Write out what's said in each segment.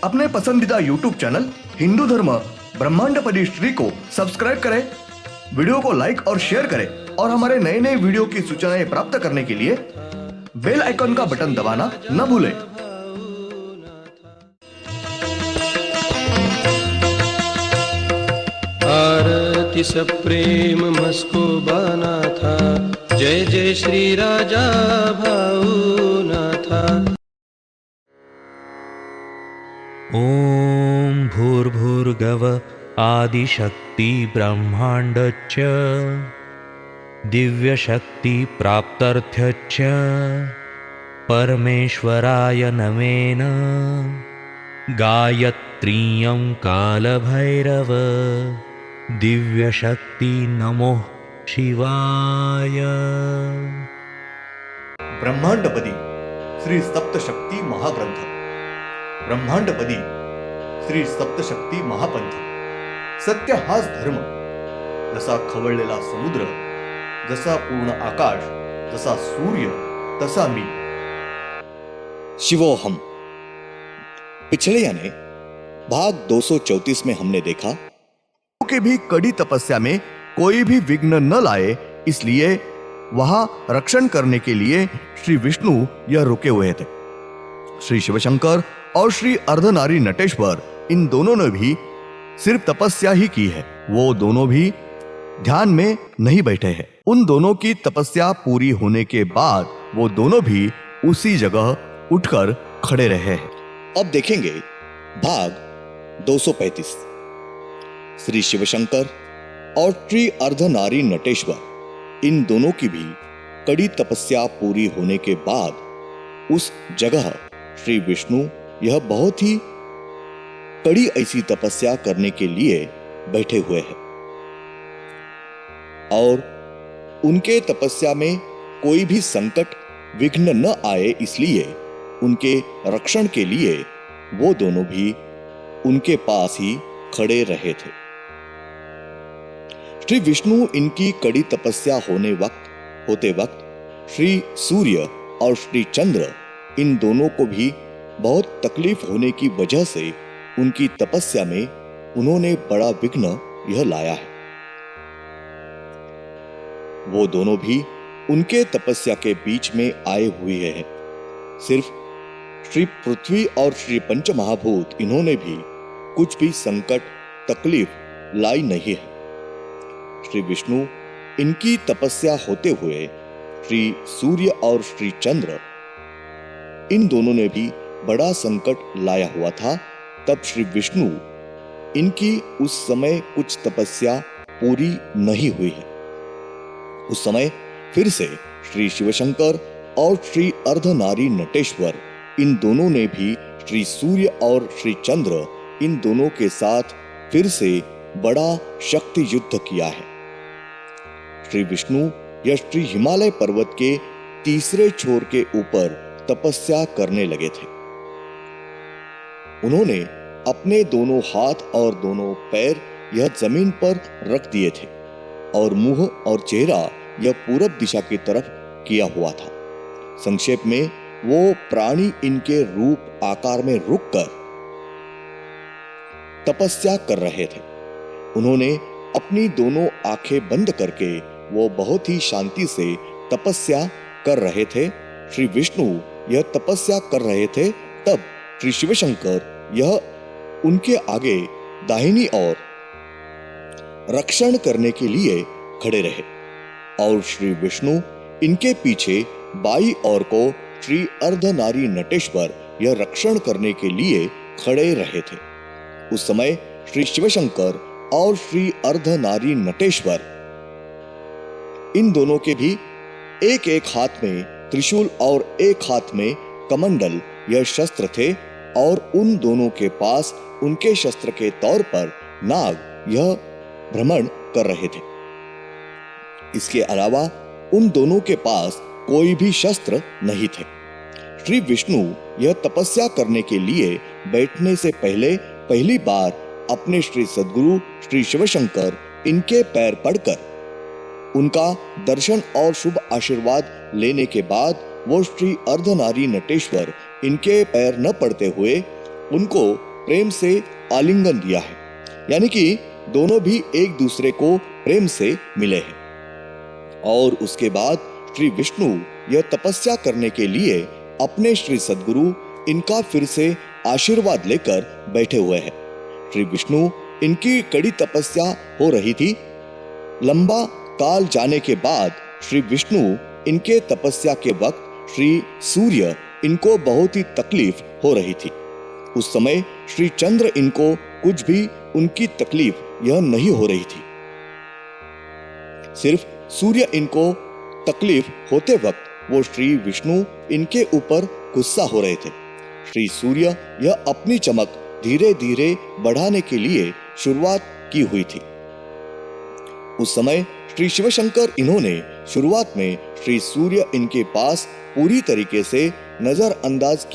अपने पसंदीदा YouTube channel Hindu धर्म ब्रह्मांडपदी श्री को सब्सक्राइब करें, वीडियो को लाइक और शेयर करें और हमारे नए नए वीडियो की सूचनाएं प्राप्त करने के लिए बेल आइकन का बटन दबाना न भूलें। आरती सब प्रेम मस्को बना था, जय जय श्री राजा भाऊनाथा। ॐ भूर्भुर्गव आदिशक्ति ब्रह्माण्डच्च दिव्यशक्ति प्राप्त्यर्थच्च परमेश्वराय नमेन गायत्रीयं कालभैरव दिव्यशक्ति नमो शिवाय। ब्रह्मांडपदी श्री सप्तशक्ती महाग्रंथ, ब्रह्मांडपदी श्री सप्तशक्ती महापंथ। सत्य हाच धर्म, जसा खवळलेला समुद्र, जसा पूर्ण आकाश, जसा सूर्य, तसा मी। शिवोहम। पिछले यानी भाग 234 में हमने देखा कि भी कड़ी तपस्या में कोई भी विघ्न न लाए, इसलिए वहां रक्षण करने के लिए श्री विष्णु यह रुके हुए थे। श्री शिवशंकर और श्री अर्धनारी नटेश्वर, इन दोनों ने भी सिर्फ तपस्या ही की है। वो दोनों भी ध्यान में नहीं बैठे हैं। उन दोनों की तपस्या पूरी होने के बाद वो दोनों भी उसी जगह उठकर खड़े रहे हैं। अब देखेंगे भाग 235। श्री शिवशंकर और श्री अर्धनारी नटेश्वर, इन दोनों की भी कड़ी तपस्या पूरी होने के बाद उस जगह श्री विष्णु यह बहुत ही कड़ी ऐसी तपस्या करने के लिए बैठे हुए हैं और उनके तपस्या में कोई भी संकट विघ्न न आए, इसलिए उनके रक्षण के लिए वो दोनों भी उनके पास ही खड़े रहे थे। श्री विष्णु इनकी कड़ी तपस्या होते वक्त श्री सूर्य और श्री चंद्र, इन दोनों को भी बहुत तकलीफ होने की वजह से उनकी तपस्या में उन्होंने बड़ा विघ्न यह लाया है। वो दोनों भी उनके तपस्या के बीच में आए हुए हैं। सिर्फ श्री पृथ्वी और श्री पंचमहाभूत, इन्होंने भी कुछ भी संकट तकलीफ लाई नहीं है। श्री विष्णु इनकी तपस्या होते हुए श्री सूर्य और श्री चंद्र, इन दोनों ने भी बड़ा संकट लाया हुआ था। तब श्री विष्णु इनकी उस समय कुछ तपस्या पूरी नहीं हुई है। उस समय फिर से श्री शिवशंकर और श्री अर्धनारी नटेश्वर, इन दोनों ने भी श्री सूर्य और श्री चंद्र, इन दोनों के साथ फिर से बड़ा शक्ति युद्ध किया है। श्री विष्णु यह श्री हिमालय पर्वत के तीसरे छोर के ऊपर तपस्या करने लगे थे। उन्होंने अपने दोनों हाथ और दोनों पैर यह जमीन पर रख दिए थे और मुंह और चेहरा यह पूरब दिशा की तरफ किया हुआ था। संक्षेप में वो प्राणी इनके रूप आकार में रुककर तपस्या कर रहे थे। उन्होंने अपनी दोनों आंखें बंद करके वो बहुत ही शांति से तपस्या कर रहे थे। श्री विष्णु यह तपस्या कर रहे थे, तब श्री शिवशंकर यह उनके आगे दाहिनी ओर रक्षण करने के लिए खड़े रहे और श्री विष्णु इनके पीछे बाई ओर को श्री अर्धनारी नटेश्वर यह रक्षण करने के लिए खड़े रहे थे। उस समय श्री शिवशंकर और श्री अर्धनारी नटेश्वर, इन दोनों के भी एक एक हाथ में त्रिशूल और एक हाथ में कमंडल यह शस्त्र थे और उन दोनों के पास उनके शस्त्र के तौर पर नाग यह भ्रमण कर रहे थे। इसके अलावा उन दोनों के पास कोई भी शस्त्र नहीं थे। श्री विष्णु यह तपस्या करने के लिए बैठने से पहले पहली बार अपने श्री सद्गुरु श्री शिवशंकर इनके पैर पड़कर उनका दर्शन और शुभ आशीर्वाद लेने के बाद वो श्री अर्धनारी नटेश्वर इनके पैर न पड़ते हुए उनको प्रेम से आलिंगन दिया है, यानी कि दोनों भी एक दूसरे को प्रेम से मिले हैं। और उसके बाद श्री विष्णु यह तपस्या करने के लिए अपने श्री सद्गुरु इनका फिर से आशीर्वाद लेकर बैठे हुए हैं। श्री विष्णु इनकी कड़ी तपस्या हो रही थी। लंबा काल जाने के बाद श्री विष्णु इनके तपस्या के वक्त श्री सूर्य इनको बहुत ही तकलीफ हो रही थी। उस समय श्री चंद्र इनको कुछ भी उनकी तकलीफ यह नहीं हो रही थी। सिर्फ सूर्य इनको तकलीफ होते वक्त वो श्री विष्णु इनके ऊपर गुस्सा हो रहे थे। श्री सूर्य यह अपनी चमक धीरे धीरे बढ़ाने के लिए शुरुआत की हुई थी। उस समय श्री शिवशंकर इन्होंने शुरुआत में श्री सूर्य इनके पास पूरी तरीके से नजरअंदाजी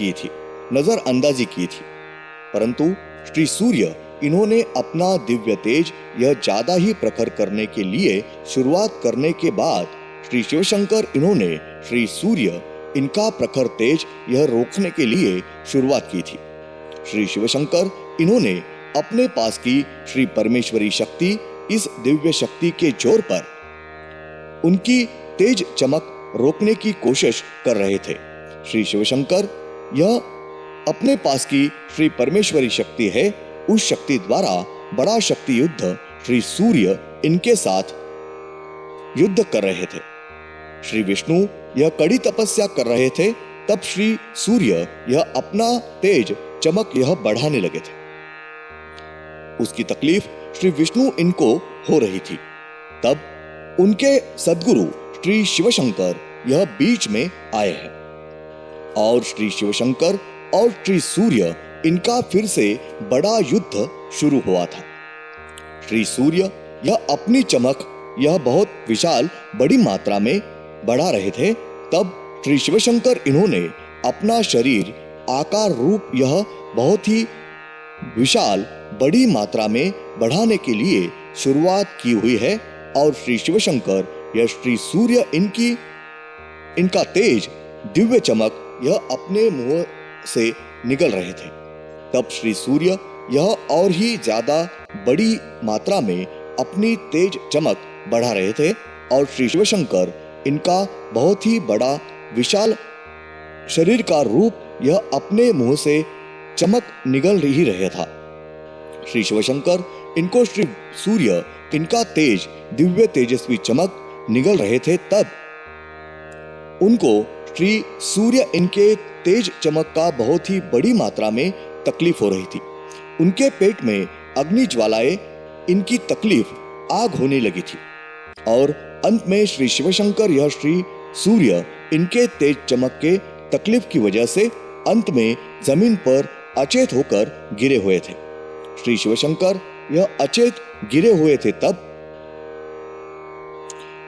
की थी, परंतु श्री सूर्य इन्होंने अपना दिव्य तेज यह ज्यादा ही प्रखर करने के लिए शुरुआत करने के बाद श्री शिवशंकर इन्होंने श्री सूर्य इनका प्रखर तेज यह रोकने के लिए शुरुआत की थी। श्री शिवशंकर इन्होंने अपने पास की श्री परमेश्वरी शक्ति, इस दिव्य शक्ति के जोर पर उनकी तेज चमक रोकने की कोशिश कर रहे थे। श्री शिवशंकर यह अपने पास की श्री परमेश्वरी शक्ति है, उस शक्ति द्वारा बड़ा शक्ति युद्ध श्री सूर्य इनके साथ युद्ध कर रहे थे। श्री विष्णु यह कड़ी तपस्या कर रहे थे, तब श्री सूर्य यह अपना तेज चमक यह बढ़ाने लगे थे। उसकी तकलीफ श्री विष्णु इनको हो रही थी। तब उनके सद्गुरु श्री शिवशंकर यह बीच में आए हैं और श्री शिवशंकर और श्री सूर्य इनका फिर से बड़ा युद्ध शुरू हुआ था। श्री सूर्य यह अपनी चमक यह बहुत विशाल बड़ी मात्रा में बढ़ा रहे थे, तब श्री शिवशंकर इन्होंने अपना शरीर आकार रूप यह बहुत ही विशाल बड़ी मात्रा में बढ़ाने के लिए शुरुआत की हुई है और श्री शिवशंकर यह श्री सूर्य इनका तेज दिव्य चमक यह अपने मुंह से निकल रहे थे। तब श्री सूर्य यह और ही ज्यादा बड़ी मात्रा में अपनी तेज चमक बढ़ा रहे थे और श्री शिवशंकर इनका बहुत ही बड़ा विशाल शरीर का रूप यह अपने मुंह से चमक निकल ही रहा था। श्री शिवशंकर इनको श्री सूर्य इनका तेज दिव्य तेजस्वी चमक निकल रहे थे, तब उनको श्री सूर्य इनके तेज चमक का बहुत ही बड़ी मात्रा में तकलीफ हो रही थी। उनके पेट में अग्नि ज्वालाएं इनकी तकलीफ आग होने लगी थी और अंत में श्री शिवशंकर यह श्री सूर्य इनके तेज चमक के तकलीफ की वजह से अंत में जमीन पर अचेत होकर गिरे हुए थे। श्री शिवशंकर यह अचेत गिरे हुए थे, तब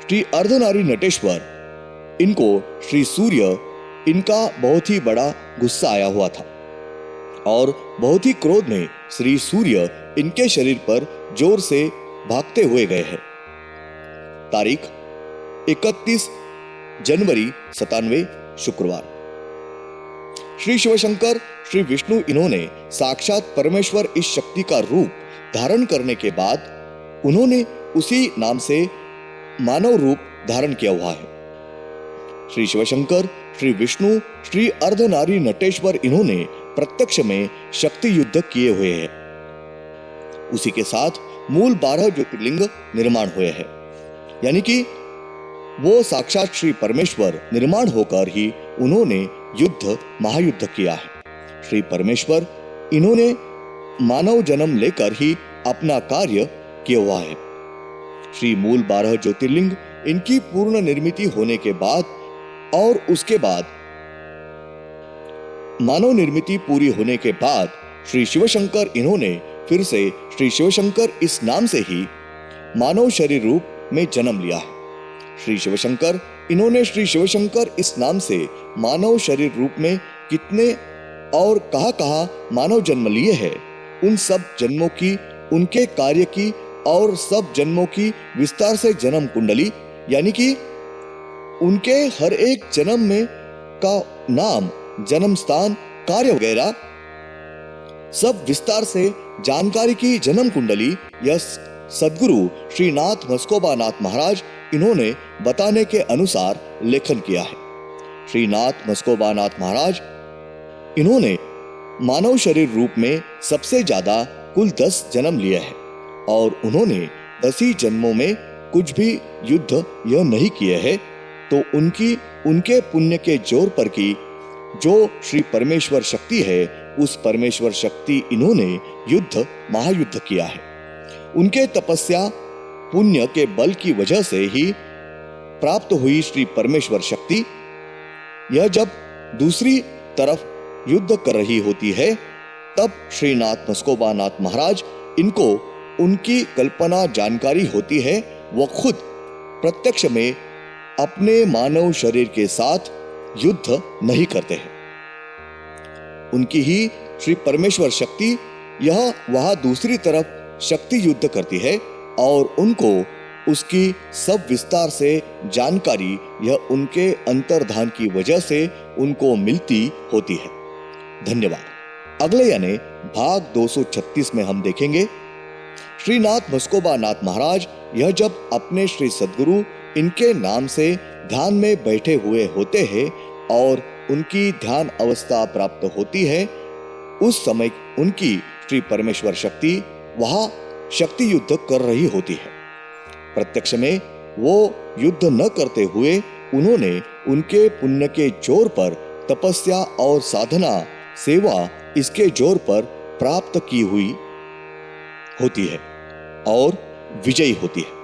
श्री अर्धनारी नटेश्वर इनको श्री सूर्य इनका बहुत ही बड़ा गुस्सा आया हुआ था और बहुत ही क्रोध में श्री सूर्य इनके शरीर पर जोर से भागते हुए गए हैं। तारीख 31 जनवरी 97 शुक्रवार। श्री शिवशंकर श्री विष्णु इन्होंने साक्षात परमेश्वर इस शक्ति का रूप धारण करने के बाद उन्होंने उसी नाम से मानव रूप धारण किया हुआ है। श्री शिवशंकर श्री विष्णु श्री अर्धनारी नटेश्वर इन्होंने प्रत्यक्ष में शक्ति युद्ध किए हुए हैं। उसी के साथ मूल 12 ज्योतिर्लिंग निर्माण हुए हैं, यानी कि वो साक्षात श्री परमेश्वर निर्माण होकर ही उन्होंने युद्ध महायुद्ध किया है। श्री परमेश्वर इन्होंने मानव जन्म लेकर ही अपना कार्य किया हुआ है। श्री मूल 12 ज्योतिर्लिंग इनकी पूर्ण निर्मिति होने के बाद और उसके बाद मानव निर्मिति पूरी होने के बाद श्री शिवशंकर इन्होंने फिर से श्री शिवशंकर इस नाम से ही मानव शरीर रूप में जन्म लिया है। श्री शिवशंकर इन्होंने श्री शिवशंकर इस नाम से मानव शरीर रूप में कितने और कहां मानव जन्म लिए हैं, उन सब जन्मों की, उनके कार्य की और सब जन्मों की विस्तार से जन्म कुंडली, यानी कि उनके हर एक जन्म में का नाम, जन्म स्थान, कार्य वगैरह सब विस्तार से जानकारी की जन्म कुंडली यह सद्गुरु श्रीनाथ मस्कोबानाथ महाराज इन्होंने बताने के अनुसार लेखन किया है। श्रीनाथ मस्कोबानाथ महाराज इन्होंने मानव शरीर रूप में सबसे ज्यादा कुल 10 जन्म लिए हैं और उन्होंने 10 ही जन्मों में कुछ भी युद्ध यह नहीं किए हैं, तो उनके पुण्य के जोर पर की जो श्री परमेश्वर शक्ति है, उस परमेश्वर शक्ति इन्होंने युद्ध महायुद्ध किया है। उनके तपस्या पुण्य के बल की वजह से ही प्राप्त हुई श्री परमेश्वर शक्ति यह जब दूसरी तरफ युद्ध कर रही होती है, तब श्रीनाथ मस्कोबानाथ महाराज इनको उनकी कल्पना जानकारी होती है, वो खुद प्रत्यक्ष में अपने मानव शरीर के साथ युद्ध नहीं करते हैं। उनकी ही श्री परमेश्वर शक्ति यह वहां दूसरी तरफ शक्ति युद्ध करती है और उनको उसकी सब विस्तार से जानकारी यह उनके अंतर्धान की वजह से उनको मिलती होती है। धन्यवाद। अगले यानी भाग 236 में हम देखेंगे श्रीनाथ मस्कोबानाथ महाराज यह जब अपने श्री सद्गुरु इनके नाम से ध्यान में बैठे हुए होते हैं और उनकी ध्यान अवस्था प्राप्त होती है, उस समय उनकी श्री परमेश्वर शक्ति वहां शक्ति युद्ध कर रही होती है। प्रत्यक्ष में वो युद्ध न करते हुए उन्होंने उनके पुण्य के जोर पर तपस्या और साधना सेवा इसके जोर पर प्राप्त की हुई होती है और विजयी होती है।